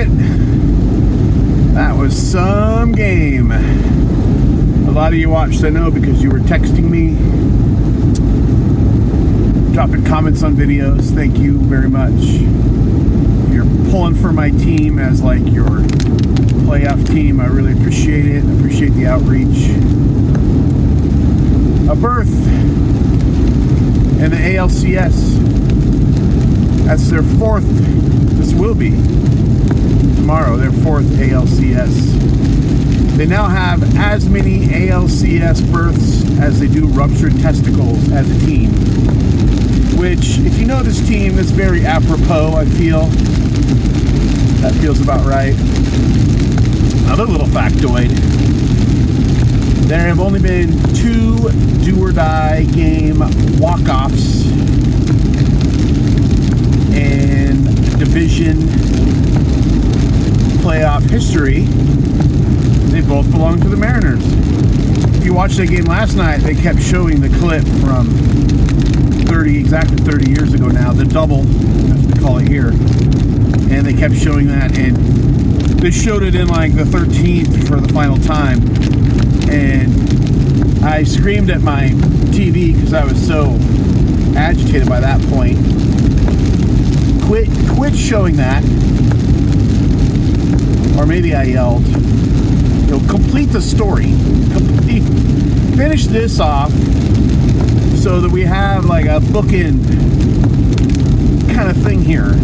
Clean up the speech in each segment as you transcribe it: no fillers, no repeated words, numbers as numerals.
it. That was some game. A lot of you watched, I know, because you were texting me, dropping comments on videos. Thank you very much. You're pulling for my team as like your playoff team. I really appreciate it. I appreciate the outreach. A berth in the ALCS. That's their fourth. This will be tomorrow, their fourth ALCS. They now have as many ALCS berths as they do ruptured testicles as a team. Which, if you know this team, is very apropos, I feel. That feels about right. Another little factoid. There have only been 2 do-or-die game walk-offs in division playoff history. They both belong to the Mariners. If you watched that game last night, they kept showing the clip from exactly 30 years ago now, the double, as we call it here. And they kept showing that, and they showed it in like the 13th for the final time. And I screamed at my TV because I was so agitated by that point. Quit showing that. Or maybe I yelled, complete the story. Finish this off so that we have like a bookend kind of thing here.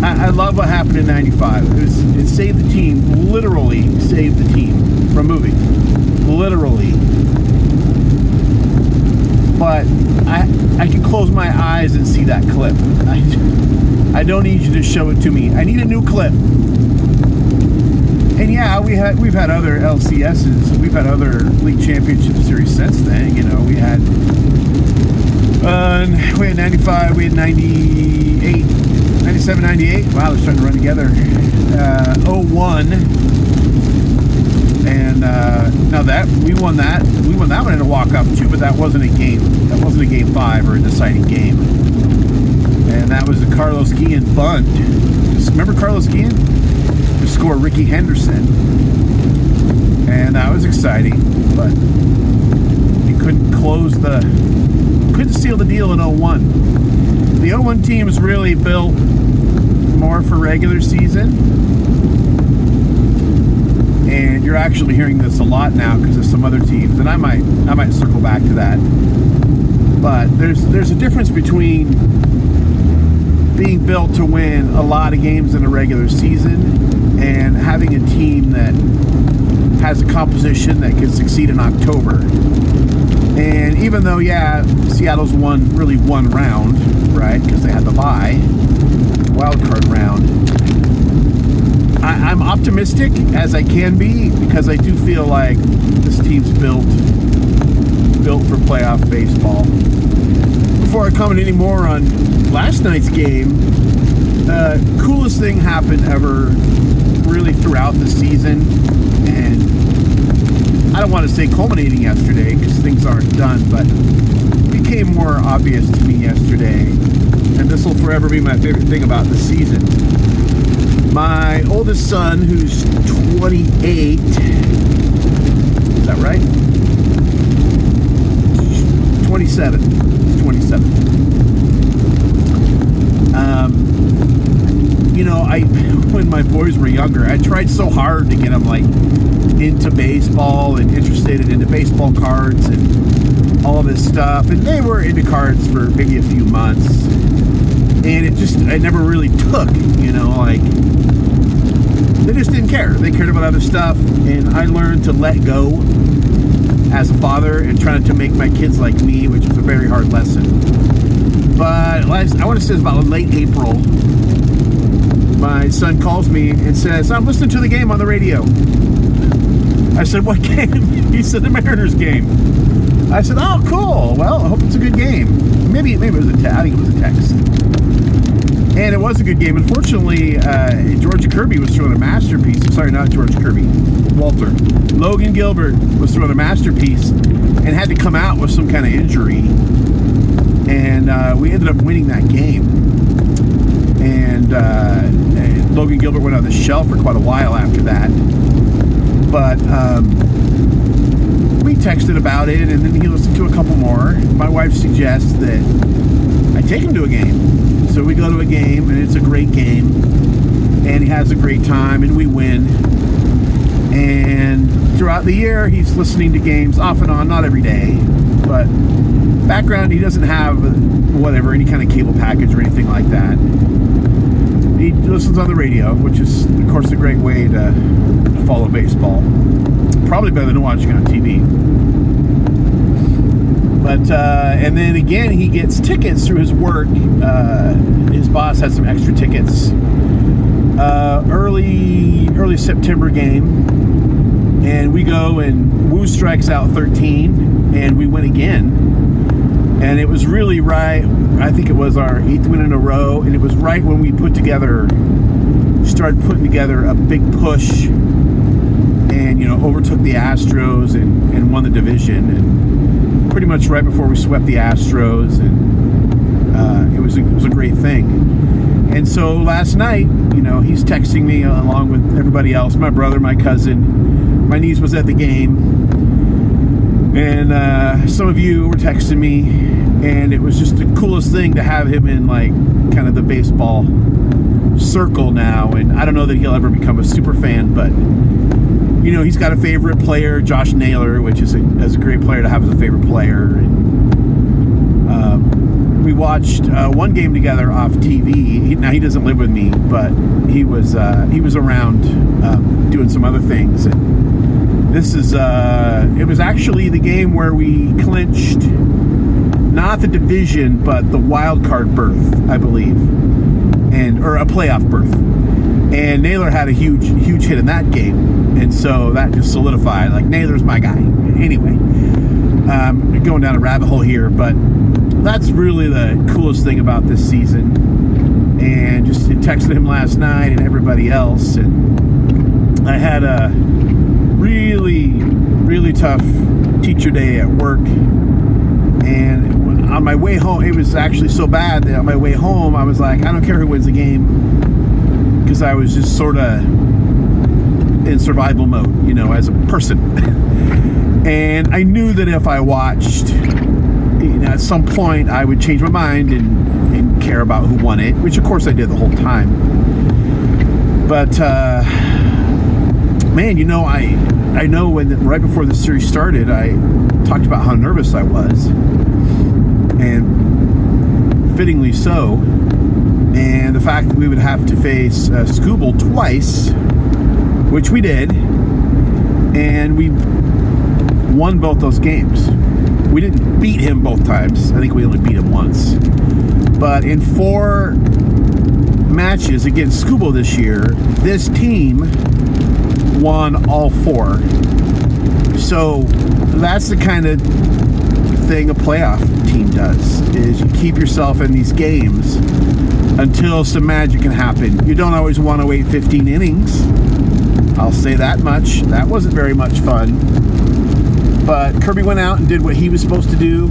I love what happened in 95. It saved the team, literally saved the team from moving. Literally. But I can close my eyes and see that clip. I don't need you to show it to me. I need a new clip. And yeah, we've had other LCSs. We've had other league championship series since then. You know, we had 95, we had 98, 97, 98. Wow, they're starting to run together. 01. And now that we won that one in a walk-off too, but that wasn't a game. That wasn't a game 5 or a deciding game. And that was a Carlos Guillen bunt. Remember Carlos Guillen? To score Ricky Henderson. And that was exciting, but he couldn't seal the deal in 01. The 01 team is really built more for regular season. And you're actually hearing this a lot now because of some other teams, and I might circle back to that. But there's a difference between being built to win a lot of games in a regular season and having a team that has a composition that can succeed in October. And even though, yeah, Seattle's won one round, right, because they had the bye, wild card round, I'm optimistic as I can be because I do feel like this team's built for playoff baseball. Before I comment any more on last night's game, coolest thing happened ever really throughout the season, and I don't want to say culminating yesterday because things aren't done, but it became more obvious to me yesterday, and this will forever be my favorite thing about the season. My oldest son, who's 28, is that right? 27. You know, when my boys were younger, I tried so hard to get them like into baseball and interested into baseball cards and all this stuff, and they were into cards for maybe a few months, and it never really took, you know, like they just didn't care. They cared about other stuff, and I learned to let go as a father and trying to make my kids like me, which was a very hard lesson. But I want to say it's about late April, my son calls me and says, I'm listening to the game on the radio. I said, what game? He said, the Mariners game. I said, oh, cool. Well, I hope it's a good game. Maybe it was a text. I think it was a text. And it was a good game. Unfortunately, George Kirby was throwing a masterpiece. Sorry, not George Kirby. Walter. Logan Gilbert was throwing a masterpiece and had to come out with some kind of injury. And we ended up winning that game. And and Logan Gilbert went on the shelf for quite a while after that. But we texted about it, and then he listened to a couple more. My wife suggests that I take him to a game. So we go to a game, and it's a great game, and he has a great time, and we win. And throughout the year, he's listening to games off and on, not every day, but background, he doesn't have any kind of cable package or anything like that. He listens on the radio, which is, of course, a great way to follow baseball. Probably better than watching it on TV. But, and then again, he gets tickets through his work. His boss has some extra tickets. Early September game. And we go, and Wu strikes out 13, and we win again. And it was really right. I think it was our 8th win in a row, and it was right when we started putting together a big push, and overtook the Astros and won the division, and pretty much right before we swept the Astros, and it was a great thing. And so last night, he's texting me along with everybody else, my brother, my cousin, my niece was at the game. And some of you were texting me, and it was just the coolest thing to have him in, like, kind of the baseball circle now. And I don't know that he'll ever become a super fan, but, he's got a favorite player, Josh Naylor, which is a great player to have as a favorite player. And we watched one game together off TV. Now, he doesn't live with me, but he was around doing some other things. And this is, it was actually the game where we clinched not the division, but the wild card berth, I believe, or a playoff berth. And Naylor had a huge hit in that game, and so that just solidified. Like, Naylor's my guy. Anyway, going down a rabbit hole here, but that's really the coolest thing about this season. And just texted him last night and everybody else, and I had a really tough teacher day at work, and on my way home, it was actually so bad that on my way home I was like, I don't care who wins the game, because I was just sort of in survival mode, as a person. And I knew that if I watched, at some point I would change my mind and care about who won it, which of course I did the whole time. But man, I know right before the series started, I talked about how nervous I was, and fittingly so. And the fact that we would have to face Scooble twice, which we did, and we won both those games. We didn't beat him both times. I think we only beat him once. But in 4 matches against Scooble this year, this team won all 4. So that's the kind of thing a playoff team does, is you keep yourself in these games until some magic can happen. You don't always want to wait 15 innings. I'll say that much. That wasn't very much fun. But Kirby went out and did what he was supposed to do.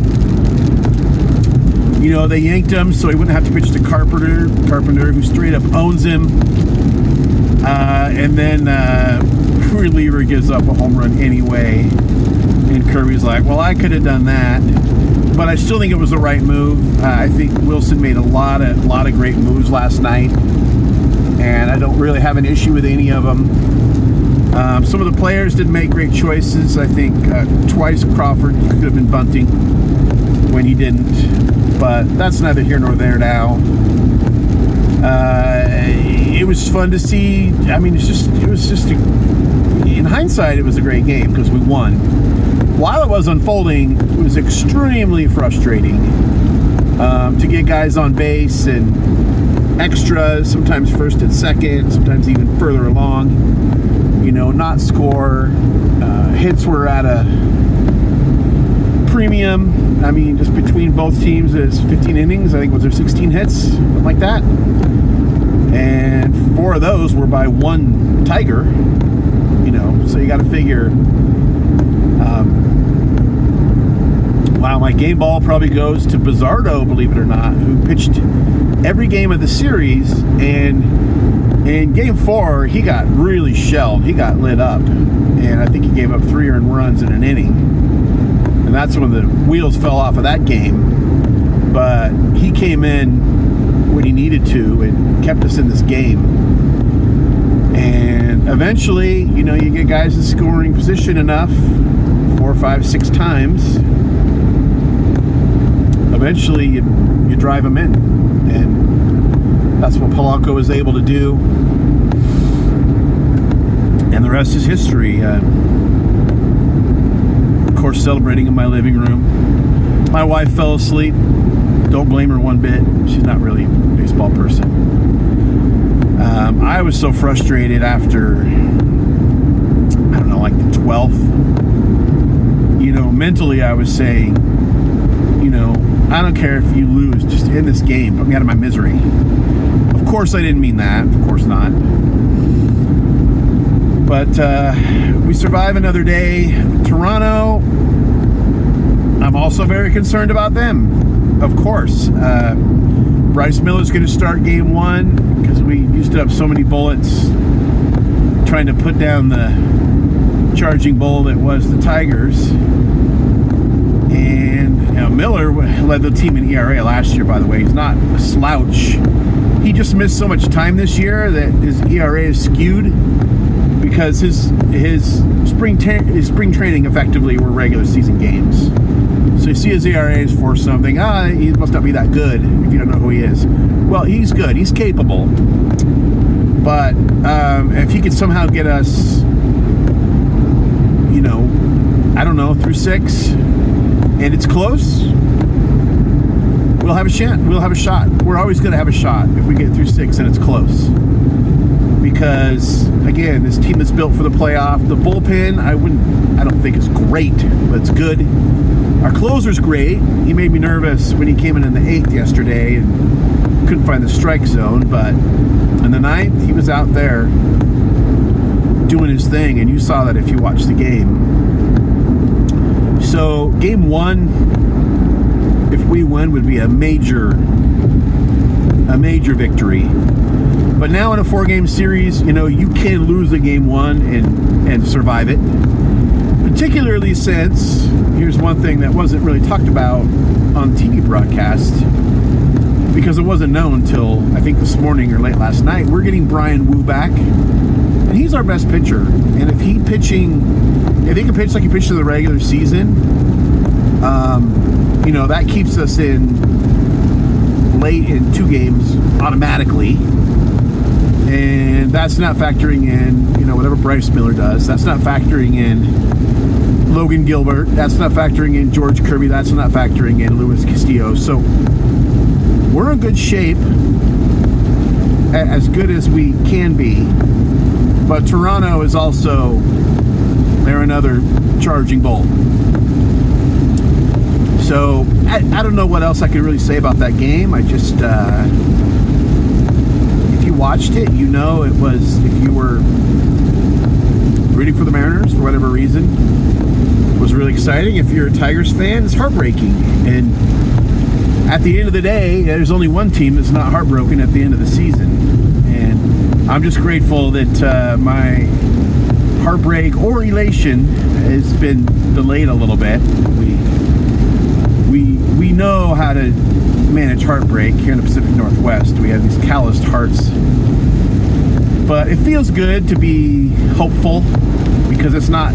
They yanked him so he wouldn't have to pitch to Carpenter, who straight up owns him. And then reliever gives up a home run anyway. And Kirby's like, well, I could have done that. But I still think it was the right move. I think Wilson made a lot of great moves last night. And I don't really have an issue with any of them. Some of the players did make great choices. I think twice Crawford could have been bunting when he didn't. But that's neither here nor there now. It was fun to see. I mean, in hindsight, it was a great game because we won. While it was unfolding, it was extremely frustrating to get guys on base and extras, sometimes first and second, sometimes even further along, not score. Hits were at a premium. I mean, just between both teams, it's 15 innings. I think was there 16 hits, something like that. And 4 of those were by one Tiger. So you got to figure Wow, my game ball probably goes to Bizzardo, believe it or not, who pitched every game of the series, and in game 4, he got really shelled. He got lit up, and I think he gave up 3 earned runs in an inning, and that's when the wheels fell off of that game. But he came in when he needed to and kept us in this game. And eventually, you know, you get guys in scoring position enough 4, 5, 6 times. Eventually, you drive them in, and that's what Polanco was able to do. And the rest is history. Of course, celebrating in my living room. My wife fell asleep. Don't blame her one bit. She's not really a baseball person. I was so frustrated after, I don't know, like the 12th. You know, mentally I was saying, you know, I don't care if you lose, just end this game, put me out of my misery. Of course I didn't mean that, of course not. But we survive another day. Toronto, I'm also very concerned about them, of course. Bryce Miller's going to start game 1 because we used up so many bullets trying to put down the charging bull that was the Tigers. And you know, Miller led the team in ERA last year, by the way. He's not a slouch. He just missed so much time this year that his ERA is skewed because his spring training effectively were regular season games. So you see his ERA is for something. He must not be that good if you don't know who he is. Well, he's good. He's capable. But if he could somehow get us, you know, I don't know, through 6, and it's close, we'll have a shot. We'll have a shot. We're always going to have a shot if we get through 6 and it's close. Because, again, this team is built for the playoff. The bullpen, I don't think is great, but it's good. Our closer's great. He made me nervous when he came in the 8th yesterday and couldn't find the strike zone, but in the 9th, he was out there doing his thing, and you saw that if you watched the game. So, game 1, if we win, would be a major victory. But now in a 4-game series, you know, you can lose a game 1 and survive it. Particularly since, here's one thing that wasn't really talked about on TV broadcast, because it wasn't known till I think this morning or late last night. We're getting Brian Wu back, and he's our best pitcher. And if he can pitch like he pitched in the regular season, you know, that keeps us in late in 2 games automatically. And that's not factoring in, you know, whatever Bryce Miller does. That's not factoring in Logan Gilbert. That's not factoring in George Kirby. That's not factoring in Luis Castillo. So we're in good shape, as good as we can be. But Toronto is also, they're another charging bull. So I don't know what else I could really say about that game. I just, if you watched it, you know it was, if you were rooting for the Mariners for whatever reason, it was really exciting. If you're a Tigers fan, it's heartbreaking. And at the end of the day, there's only one team that's not heartbroken at the end of the season. And I'm just grateful that my heartbreak or elation has been delayed a little bit. We know how to manage heartbreak here in the Pacific Northwest. We have these calloused hearts. But it feels good to be hopeful because it's not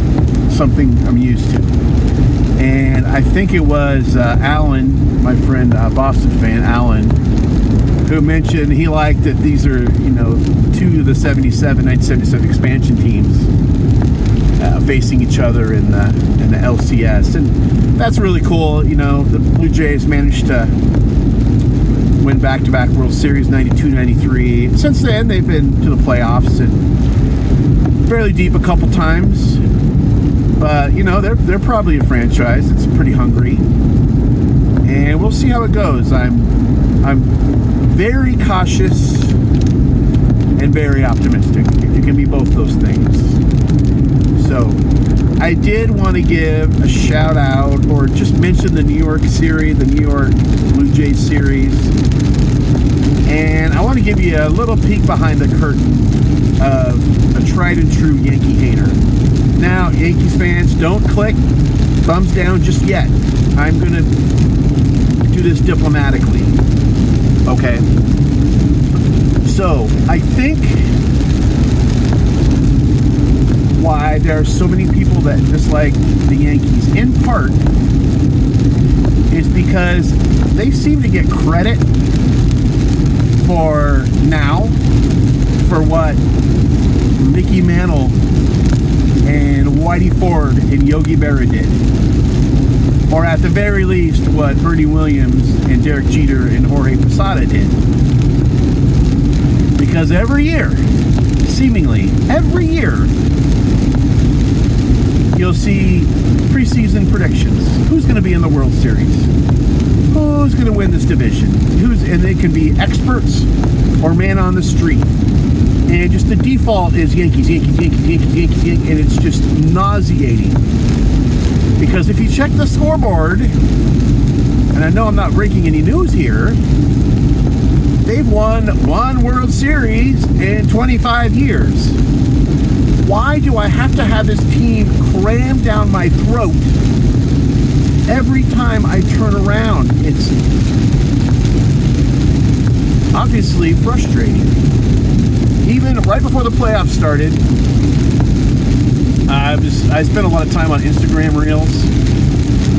something I'm used to. And I think it was Alan, my friend, Boston fan, Alan, who mentioned he liked that these are, you know, 2 of the 1977 expansion teams facing each other in the LCS. And that's really cool. You know, the Blue Jays managed to win back-to-back World Series, 92, 93. Since then, they've been to the playoffs and fairly deep a couple times. But, you know, they're probably a franchise that's pretty hungry. And we'll see how it goes. I'm very cautious and very optimistic, if you can be both those things. So So I did want to give a shout out, or just mention the New York series, the New York Blue Jays series. And I want to give you a little peek behind the curtain of a tried and true Yankee hater. Now, Yankees fans, don't click thumbs down just yet. I'm going to do this diplomatically. Okay? So, I think why there are so many people that dislike the Yankees, in part, is because they seem to get credit for what Mickey Mantle and Whitey Ford and Yogi Berra did. Or at the very least, what Bernie Williams and Derek Jeter and Jorge Posada did. Because every year, seemingly every year, you'll see preseason predictions. Who's going to be in the World Series? Who's going to win this division? And they can be experts or man on the street. And just the default is Yankees, Yankees, Yankees, Yankees, Yankees, Yankees, and it's just nauseating. Because if you check the scoreboard, and I know I'm not breaking any news here, they've won one World Series in 25 years. Why do I have to have this team crammed down my throat every time I turn around? It's obviously frustrating. Even right before the playoffs started, I spent a lot of time on Instagram Reels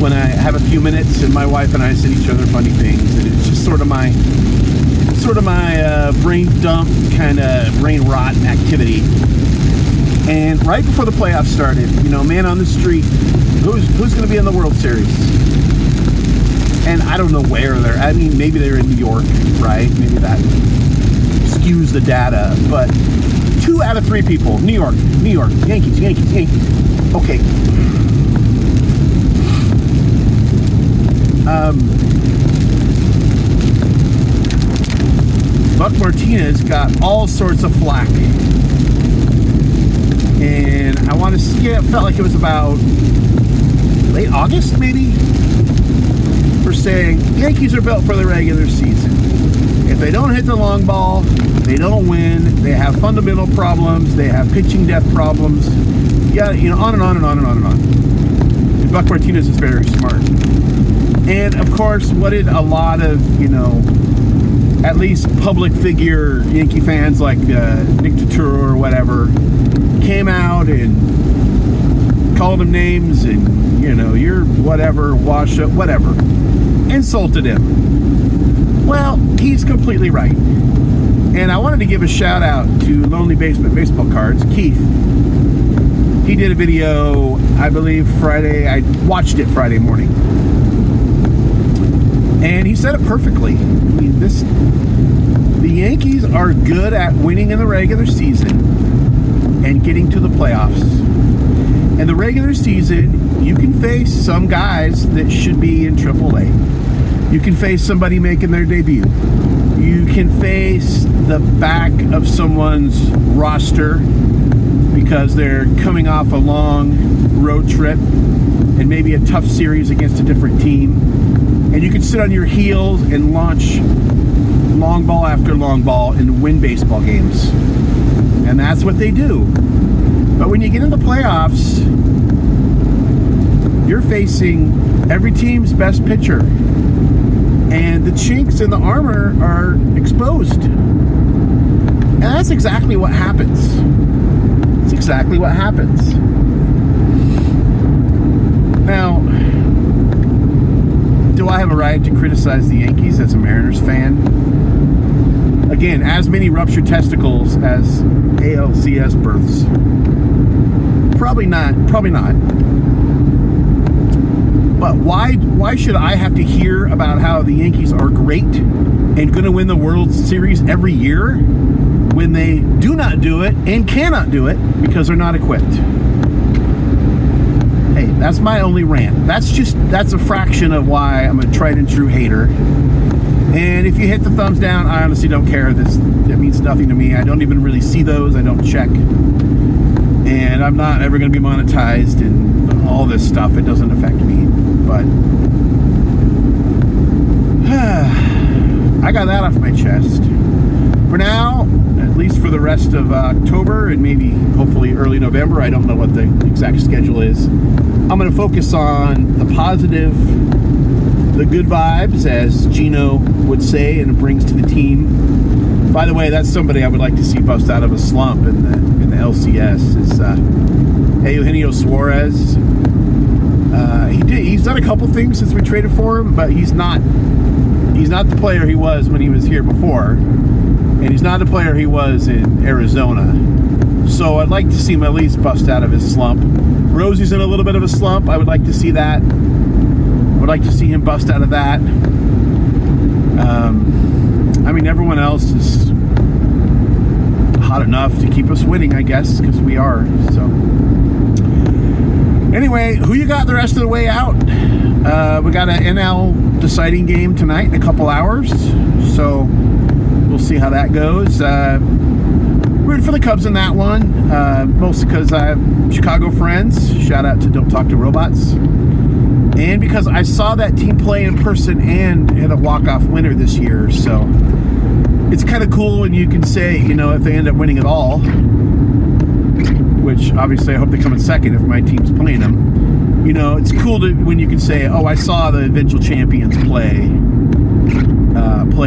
when I have a few minutes, and my wife and I send each other funny things, and it's just sort of my brain dump, kind of brain rot activity. And right before the playoffs started, man on the street, who's going to be in the World Series? And I don't know where they're. I mean, maybe they're in New York, right? Maybe that skews the data. But 2 out of 3 people, New York, Yankees, Yankees, Yankees. Okay. Buck Martinez got all sorts of flack. And I want to see, it felt like it was about late August, maybe, for saying Yankees are built for the regular season. If they don't hit the long ball, they don't win. They have fundamental problems. They have pitching depth problems. Yeah, on and on and on and on and on. And Buck Martinez is very smart. And of course, what did a lot of, at least public figure Yankee fans like Nick Turturro or whatever came out and called him names and, you're whatever, washed up, whatever. Insulted him. Well, he's completely right. And I wanted to give a shout out to Lonely Basement Baseball Cards, Keith. He did a video, I believe Friday. I watched it Friday morning. And he said it perfectly. I mean, the Yankees are good at winning in the regular season and getting to the playoffs. In the regular season, you can face some guys that should be in AAA. You can face somebody making their debut. You can face the back of someone's roster because they're coming off a long road trip and maybe a tough series against a different team. And you can sit on your heels and launch long ball after long ball and win baseball games. And that's what they do. But when you get into the playoffs, you're facing every team's best pitcher. And the chinks in the armor are exposed. And that's exactly what happens. It's exactly what happens. Now, do I have a right to criticize the Yankees as a Mariners fan? Again, as many ruptured testicles as ALCS births. Probably not. But why should I have to hear about how the Yankees are great and going to win the World Series every year when they do not do it and cannot do it because they're not equipped? Hey, that's my only rant. That's a fraction of why I'm a tried and true hater. And if you hit the thumbs down, I honestly don't care. That means nothing to me. I don't even really see those. I don't check. and I'm not ever going to be monetized and all this stuff. It doesn't affect me, but I got that off my chest. For now, at least for the rest of October and maybe hopefully early November, I don't know what the exact schedule is. I'm going to focus on the positive, the good vibes, as Gino would say, and it brings to the team. By the way, that's somebody I would like to see bust out of a slump in the LCS. Is Eugenio Suarez. He's done a couple things since we traded for him, but he's not the player he was when he was here before, and he's not the player he was in Arizona. So I'd like to see him at least bust out of his slump. Rosie's in a little bit of a slump. I would like to see that. I would like to see him bust out of that. I mean, everyone else is hot enough to keep us winning, I guess, because we are. So anyway, who you got the rest of the way out? We got an NL deciding game tonight in a couple hours, so we'll see how that goes. Rooting for the Cubs in that one, mostly because I have Chicago friends. Shout out to Don't Talk to Robots. And because I saw that team play in person and hit a walk-off winner this year, so it's kind of cool when you can say, you know, if they end up winning it all, which obviously I hope they come in second if my team's playing them. You know, it's cool when you can say, oh, I saw the eventual champions play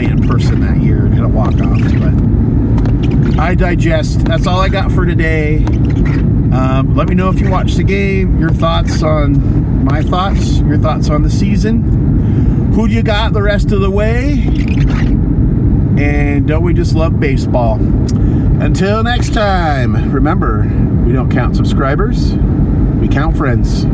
in person that year and hit a walk-off. But I digest. That's all I got for today. Let me know if you watched the game, your thoughts on my thoughts, your thoughts on the season. Who do you got the rest of the way? And don't we just love baseball? Until next time, remember, we don't count subscribers, we count friends.